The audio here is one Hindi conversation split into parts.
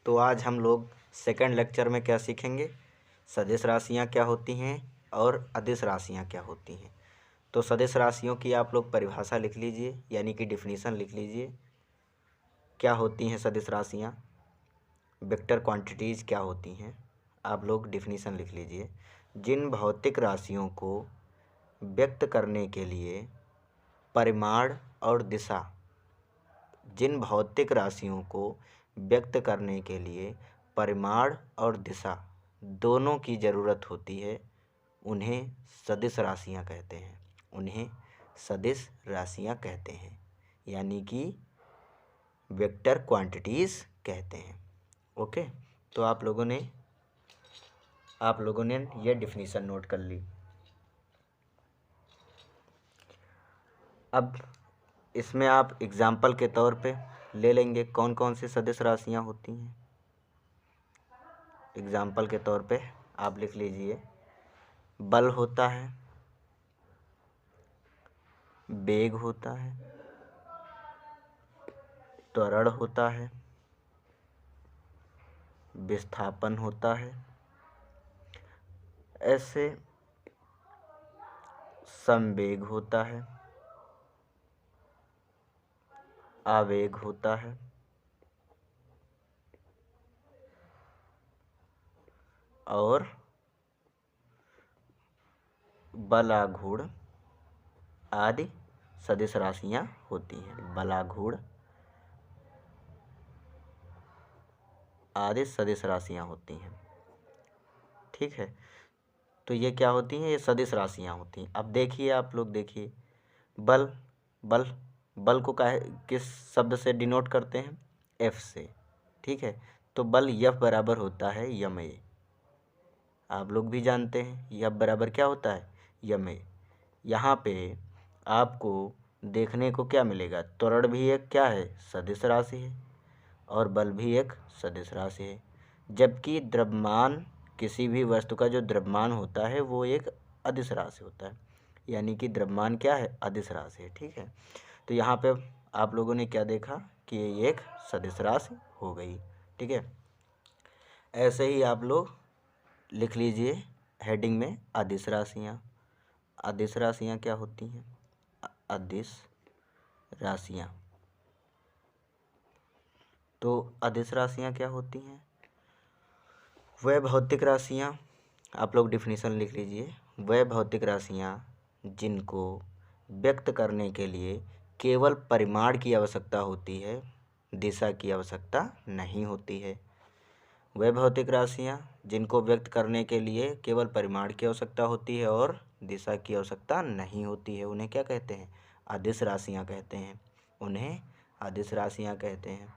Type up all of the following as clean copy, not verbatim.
तो आज हम लोग सेकंड लेक्चर में क्या सीखेंगे, सदिश राशियाँ क्या होती हैं और अदिश राशियाँ क्या होती हैं। तो सदिश राशियों की आप लोग परिभाषा लिख लीजिए, यानी कि डिफिनीसन लिख लीजिए। क्या होती हैं सदिश राशियाँ, वेक्टर क्वांटिटीज़ क्या होती हैं, आप लोग डिफिनीसन लिख लीजिए। जिन भौतिक राशियों को व्यक्त करने के लिए परिमाण और दिशा, जिन भौतिक राशियों को व्यक्त करने के लिए परिमाण और दिशा दोनों की ज़रूरत होती है, उन्हें सदिश राशियाँ कहते हैं। उन्हें सदिश राशियाँ कहते हैं, यानी कि वेक्टर क्वांटिटीज़ कहते हैं। ओके, तो आप लोगों ने ये डिफिनीशन नोट कर ली। अब इसमें आप एग्जाम्पल के तौर पे ले लेंगे कौन कौन सी सदिश राशियाँ होती हैं। एग्जाम्पल के तौर पे आप लिख लीजिए, बल होता है, वेग होता है, त्वरण होता है, विस्थापन होता है, ऐसे संवेग होता है, आवेग होता है, और बलाघूर्ण आदि सदिश राशियाँ होती हैं। बलाघूर्ण आदि सदिश राशियाँ होती हैं। ठीक है, तो ये क्या होती हैं, ये सदिश राशियाँ होती हैं। अब देखिए, आप लोग देखिए, बल बल बल को किस शब्द से डिनोट करते हैं, एफ से। ठीक है, तो बल यफ बराबर होता है यम ए। आप लोग भी जानते हैं यफ बराबर क्या होता है, यम ए। यहाँ पे आपको देखने को क्या मिलेगा, त्वरण भी एक क्या है, सदिश राशि है, और बल भी एक सदिश राशि है। जबकि द्रव्यमान, किसी भी वस्तु का जो द्रव्यमान होता है वो एक अदिश राशि होता है, यानी कि द्रव्यमान क्या है, अदिश राशि है। ठीक है, तो यहाँ पे आप लोगों ने क्या देखा कि ये एक सदिश राशि हो गई। ठीक है, ऐसे ही आप लोग लिख लीजिए हेडिंग में अदिश राशियाँ। अदिश राशियाँ क्या होती हैं, अदिश राशियाँ। तो अदिश राशियाँ क्या होती हैं, वह भौतिक राशियाँ, आप लोग डिफिनीशन लिख लीजिए, वह भौतिक राशियाँ जिनको व्यक्त करने के लिए केवल परिमाण की आवश्यकता होती है, दिशा की आवश्यकता नहीं होती है। वह भौतिक राशियाँ जिनको व्यक्त करने के लिए केवल परिमाण की आवश्यकता होती है और दिशा की आवश्यकता नहीं होती है, उन्हें क्या कहते हैं, अदिश राशियाँ कहते हैं। उन्हें अदिश राशियाँ कहते हैं।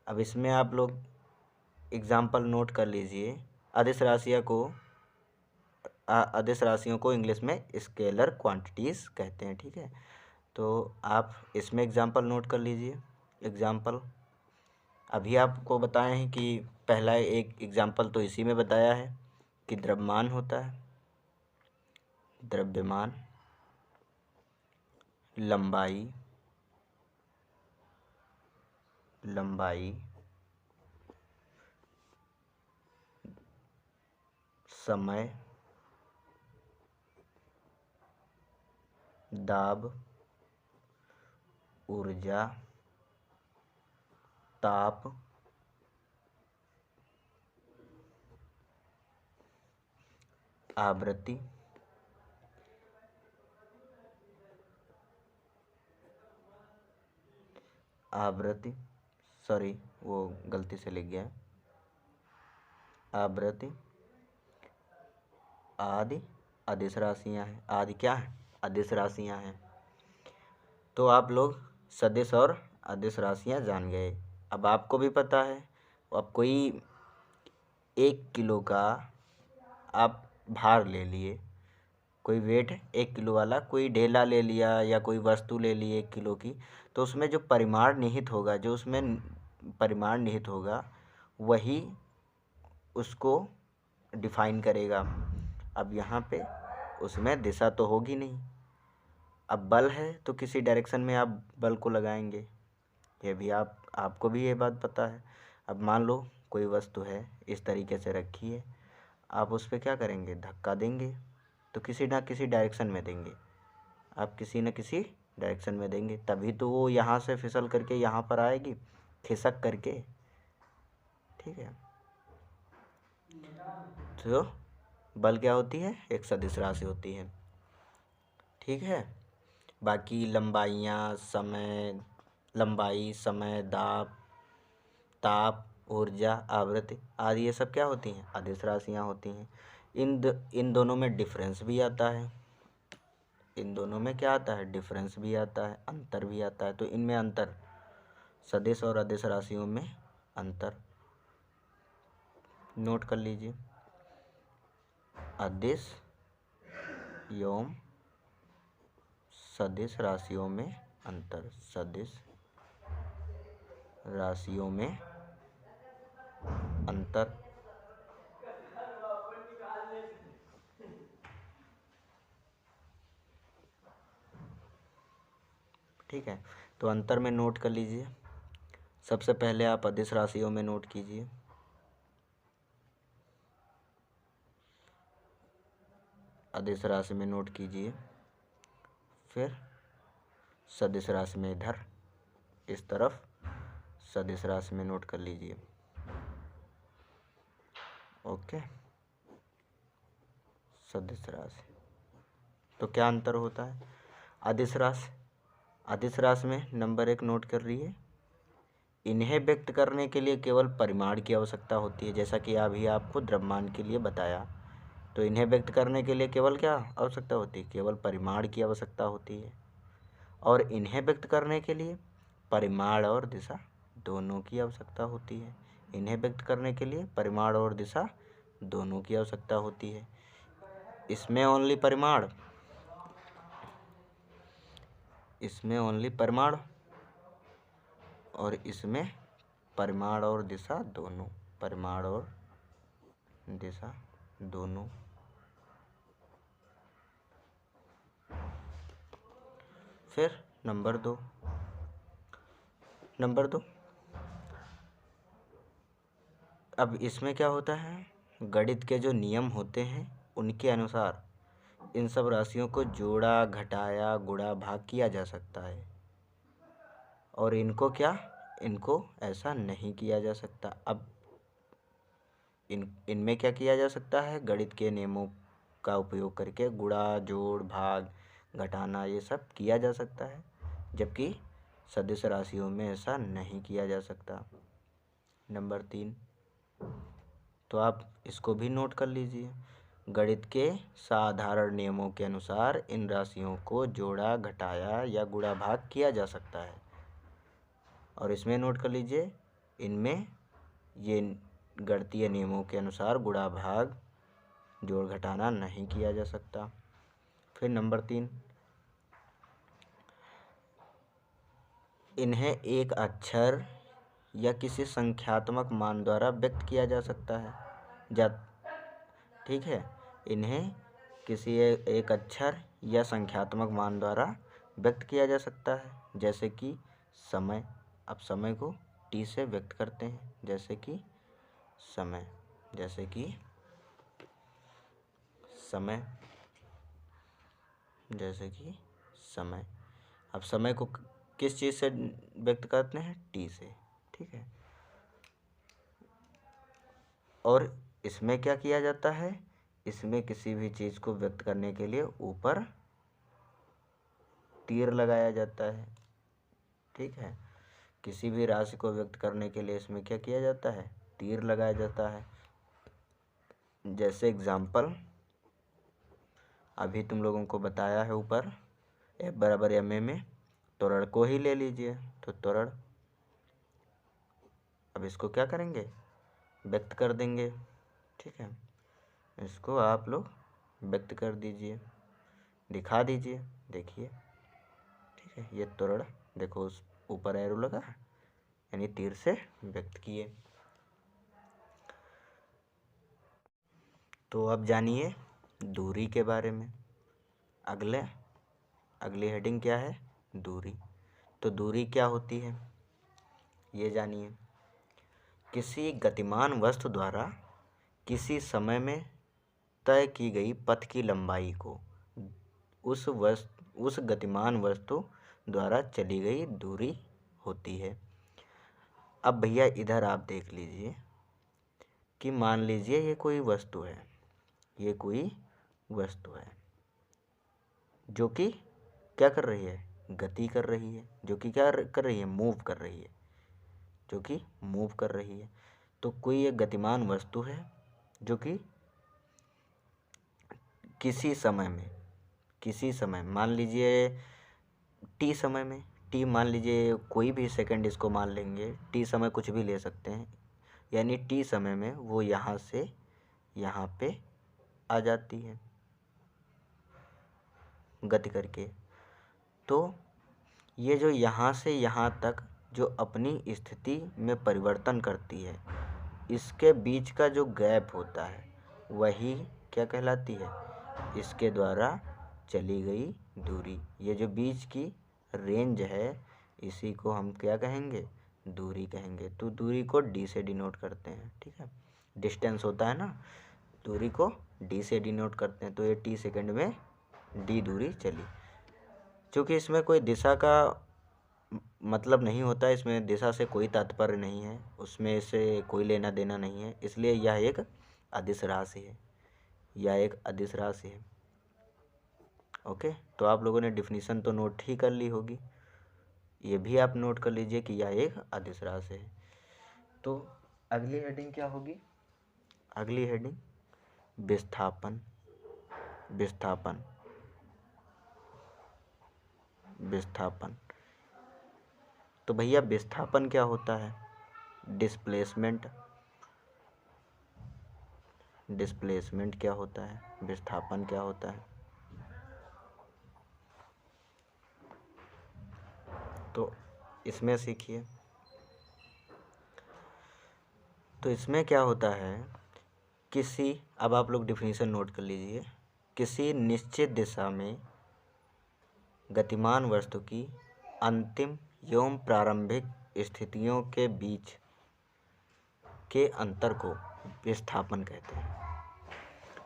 अब इसमें आप लोग एग्जाम्पल नोट कर लीजिए। अदिश राशियों को इंग्लिश में स्केलर क्वांटिटीज़ कहते हैं। ठीक है, तो आप इसमें एग्जाम्पल नोट कर लीजिए। एग्जाम्पल अभी आपको बताए हैं कि पहला एक एग्जाम्पल तो इसी में बताया है कि द्रव्यमान होता है, द्रव्यमान, लंबाई, समय, दाब, ऊर्जा, ताप, आवृत्ति, सॉरी वो गलती से लिख गया, आवृत्ति आदि अदिश राशियाँ हैं। आदि क्या है, अदिश राशियाँ हैं। तो आप लोग सदिश और अदिश राशियाँ जान गए। अब आपको भी पता है, अब कोई 1 किलो का आप भार ले लिए, कोई वेट 1 किलो वाला कोई ढेला ले लिया या कोई वस्तु ले ली 1 किलो की, तो उसमें जो परिमाण निहित होगा, वही उसको डिफाइन करेगा। अब यहाँ पे उसमें दिशा तो होगी नहीं। अब बल है तो किसी डायरेक्शन में आप बल को लगाएंगे, ये भी आपको भी ये बात पता है। अब मान लो कोई वस्तु है इस तरीके से रखी है, आप उस पर क्या करेंगे, धक्का देंगे तो किसी ना किसी डायरेक्शन में देंगे, आप किसी न किसी डायरेक्शन में देंगे, तभी तो वो यहाँ से फिसल करके यहाँ पर आएगी, खिसक करके। ठीक है, तो बल क्या होती है, एक सदिश राशि होती है। ठीक है, बाकी लंबाइयाँ, समय, लंबाई, समय, दाब, ताप, ऊर्जा, आवृत्ति आदि ये सब क्या होती हैं, अदिश राशियाँ होती हैं। इन दोनों में डिफरेंस भी आता है, इन दोनों में क्या आता है, डिफरेंस भी आता है, अंतर भी आता है। तो इनमें अंतर, सदिश और अदिश राशियों में अंतर नोट कर लीजिए। अदिश एवं सदिश राशियों में अंतर, सदिश राशियों में अंतर। ठीक है, तो अंतर में नोट कर लीजिए। सबसे पहले आप अदिश राशियों में नोट कीजिए, अदिश राशि में नोट कीजिए, फिर सदिश राशि में इधर इस तरफ सदिश राशि में नोट कर लीजिए। ओके, सदिश राशि, तो क्या अंतर होता है। अदिश राशि, अदिश राशि में नंबर 1 नोट कर रही है, इन्हें व्यक्त करने के लिए केवल परिमाण की आवश्यकता होती है, जैसा कि अभी आपको द्रव्यमान के लिए बताया। तो इन्हें व्यक्त करने के लिए केवल क्या आवश्यकता होती है, केवल परिमाण की आवश्यकता होती है। और इन्हें व्यक्त करने के लिए परिमाण और दिशा दोनों की आवश्यकता होती है। इन्हें व्यक्त करने के लिए परिमाण और दिशा दोनों की आवश्यकता होती है। इसमें ओनली परिमाण, इसमें ओनली परिमाण, और इसमें परिमाण और दिशा दोनों, परिमाण और दिशा दोनों। फिर नंबर 2, नंबर 2, अब इसमें क्या होता है, गणित के जो नियम होते हैं उनके अनुसार इन सब राशियों को जोड़ा, घटाया, गुणा, भाग किया जा सकता है, और इनको क्या, इनको ऐसा नहीं किया जा सकता। अब इनमें क्या किया जा सकता है, गणित के नियमों का उपयोग करके गुणा, जोड़, भाग, घटाना ये सब किया जा सकता है, जबकि सदिश राशियों में ऐसा नहीं किया जा सकता। नंबर 3, तो आप इसको भी नोट कर लीजिए, गणित के साधारण नियमों के अनुसार इन राशियों को जोड़ा, घटाया या गुणा, भाग किया जा सकता है। और इसमें नोट कर लीजिए, इनमें ये गणितीय नियमों के अनुसार गुणा, भाग, जोड़, घटाना नहीं किया जा सकता। फिर नंबर 3, इन्हें एक अक्षर या किसी संख्यात्मक मान द्वारा व्यक्त किया जा सकता है। ठीक है, इन्हें किसी एक अक्षर या संख्यात्मक मान द्वारा व्यक्त किया जा सकता है, जैसे कि समय। अब समय को टी से व्यक्त करते हैं, जैसे कि समय, जैसे कि समय, जैसे कि समय। अब समय को किस चीज़ से व्यक्त करते हैं, टी से। ठीक है, और इसमें क्या किया जाता है, इसमें किसी भी चीज़ को व्यक्त करने के लिए ऊपर तीर लगाया जाता है। ठीक है, किसी भी राशि को व्यक्त करने के लिए इसमें क्या किया जाता है, तीर लगाया जाता है। जैसे एग्जाम्पल अभी तुम लोगों को बताया है ऊपर, F बराबर ma में त्वरण को ही ले लीजिए, तो त्वरण, अब इसको क्या करेंगे, व्यक्त कर देंगे। ठीक है, इसको आप लोग व्यक्त कर दीजिए, दिखा दीजिए, देखिए। ठीक है, ये त्वरण देखो, उस ऊपर एरो लगा है, यानी तीर से व्यक्त किए। तो अब जानिए दूरी के बारे में। अगली हेडिंग क्या है, दूरी। तो दूरी क्या होती है ये जानिए। किसी गतिमान वस्तु द्वारा किसी समय में तय की गई पथ की लंबाई को उस गतिमान वस्तु द्वारा चली गई दूरी होती है। अब भैया इधर आप देख लीजिए कि मान लीजिए ये कोई वस्तु है, ये कोई वस्तु है जो कि क्या कर रही है, गति कर रही है, जो कि क्या कर रही है, मूव कर रही है, जो कि मूव कर रही है। तो कोई एक गतिमान वस्तु है जो कि किसी समय मान लीजिए टी समय में, टी मान लीजिए कोई भी सेकंड इसको मान लेंगे, टी समय कुछ भी ले सकते हैं, यानी टी समय में वो यहाँ से यहाँ पे आ जाती है गति करके। तो ये जो यहाँ से यहाँ तक जो अपनी स्थिति में परिवर्तन करती है, इसके बीच का जो गैप होता है वही क्या कहलाती है, इसके द्वारा चली गई दूरी। ये जो बीच की रेंज है इसी को हम क्या कहेंगे, दूरी कहेंगे। तो दूरी को डी से डिनोट करते हैं, ठीक है। डिस्टेंस होता है ना, दूरी को डी से डिनोट करते हैं। तो ये टी सेकंड में डी दूरी चली। क्योंकि इसमें कोई दिशा का मतलब नहीं होता, इसमें दिशा से कोई तात्पर्य नहीं है, उसमें से कोई लेना देना नहीं है, इसलिए यह एक अदिश राशि है, यह एक अदिश राशि है। ओके, तो आप लोगों ने डिफिनीशन तो नोट ही कर ली होगी, ये भी आप नोट कर लीजिए कि यह एक अदिश राशि है। तो अगली हेडिंग क्या होगी, अगली हेडिंग विस्थापन। विस्थापन विस्थापन तो भैया विस्थापन क्या होता है, डिस्प्लेसमेंट। डिस्प्लेसमेंट क्या होता है, विस्थापन क्या होता है। तो इसमें सीखिए। तो इसमें क्या होता है, किसी, अब आप लोग डिफिनीशन नोट कर लीजिए, किसी निश्चित दिशा में गतिमान वस्तु की अंतिम एवं प्रारंभिक स्थितियों के बीच के अंतर को विस्थापन कहते हैं।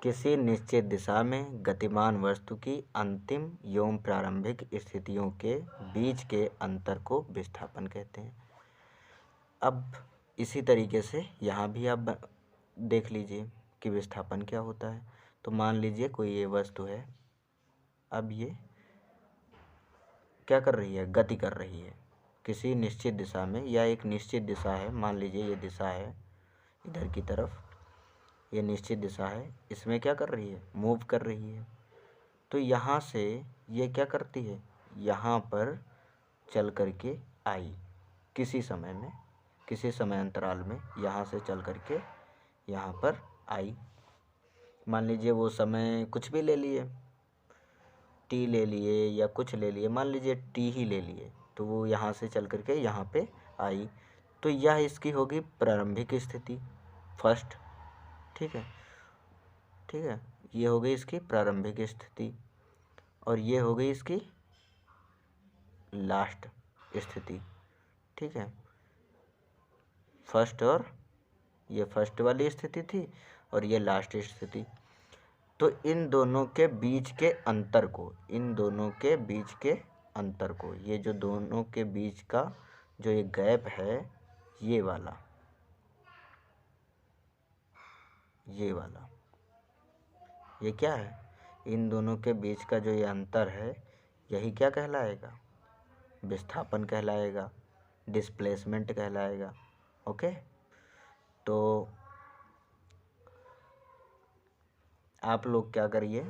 किसी निश्चित दिशा में गतिमान वस्तु की अंतिम एवं प्रारंभिक स्थितियों के बीच के अंतर को विस्थापन कहते हैं। अब इसी तरीके से यहाँ भी आप देख लीजिए कि विस्थापन क्या होता है। तो मान लीजिए कोई ये वस्तु है, अब ये क्या कर रही है, गति कर रही है किसी निश्चित दिशा में, या एक निश्चित दिशा है, मान लीजिए ये दिशा है इधर की तरफ, ये निश्चित दिशा है, इसमें क्या कर रही है, मूव कर रही है। तो यहाँ से ये क्या करती है, यहाँ पर चल करके आई किसी समय में, किसी समय अंतराल में यहाँ से चल करके यहाँ पर आई। मान लीजिए वो समय कुछ भी ले लिए, टी ले लिए या कुछ ले लिए, मान लीजिए टी ही ले लिए, तो वो यहाँ से चल करके यहाँ पे आई। तो यह इसकी होगी प्रारंभिक स्थिति, फर्स्ट, ठीक है, ठीक है, ये हो गई इसकी प्रारंभिक स्थिति, और ये हो गई इसकी लास्ट स्थिति, ठीक है। फर्स्ट, और ये फर्स्ट वाली स्थिति थी और ये लास्ट स्थिति। तो इन दोनों के बीच के अंतर को, इन दोनों के बीच के अंतर को, ये जो दोनों के बीच का जो ये गैप है, ये वाला, ये वाला, ये क्या है, इन दोनों के बीच का जो ये अंतर है, यही क्या कहलाएगा, विस्थापन कहलाएगा, डिस्प्लेसमेंट कहलाएगा। ओके, तो आप लोग क्या करिए,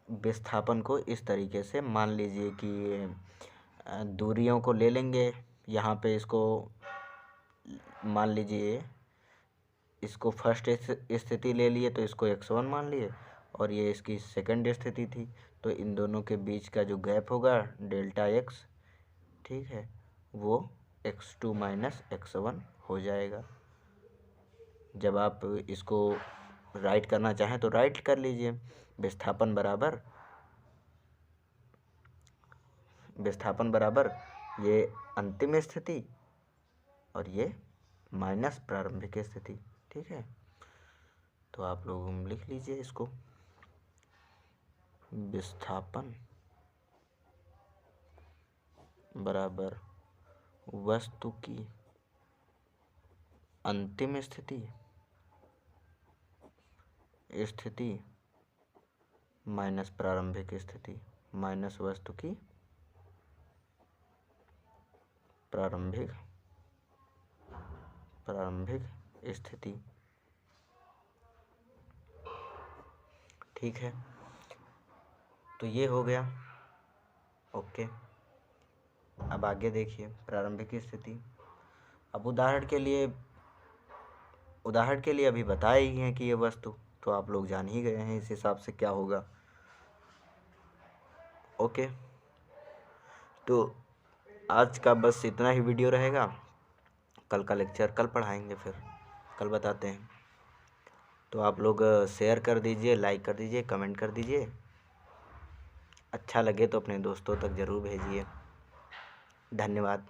विस्थापन को इस तरीके से मान लीजिए कि दूरियों को ले लेंगे, यहाँ पे इसको मान लीजिए, इसको फर्स्ट स्थिति ले लिए तो इसको x1 मान लिए, और ये इसकी सेकंड स्थिति थी, तो इन दोनों के बीच का जो गैप होगा डेल्टा x, ठीक है, वो x2 माइनस x1 हो जाएगा। जब आप इसको राइट करना चाहें तो राइट कर लीजिए, विस्थापन बराबर ये अंतिम स्थिति और ये माइनस प्रारंभिक स्थिति। ठीक है, तो आप लोग लिख लीजिए इसको। विस्थापन बराबर वस्तु की अंतिम स्थिति माइनस प्रारंभिक स्थिति माइनस वस्तु की प्रारंभिक स्थिति। ठीक है, तो ये हो गया। ओके, अब आगे देखिए प्रारंभिक स्थिति। अब उदाहरण के लिए अभी बताया ही है कि ये वस्तु, तो आप लोग जान ही गए हैं इस हिसाब से क्या होगा। ओके, तो आज का बस इतना ही वीडियो रहेगा। कल का लेक्चर कल पढ़ाएंगे, फिर कल बताते हैं। तो आप लोग शेयर कर दीजिए, लाइक कर दीजिए, कमेंट कर दीजिए। अच्छा लगे तो अपने दोस्तों तक ज़रूर भेजिए। धन्यवाद।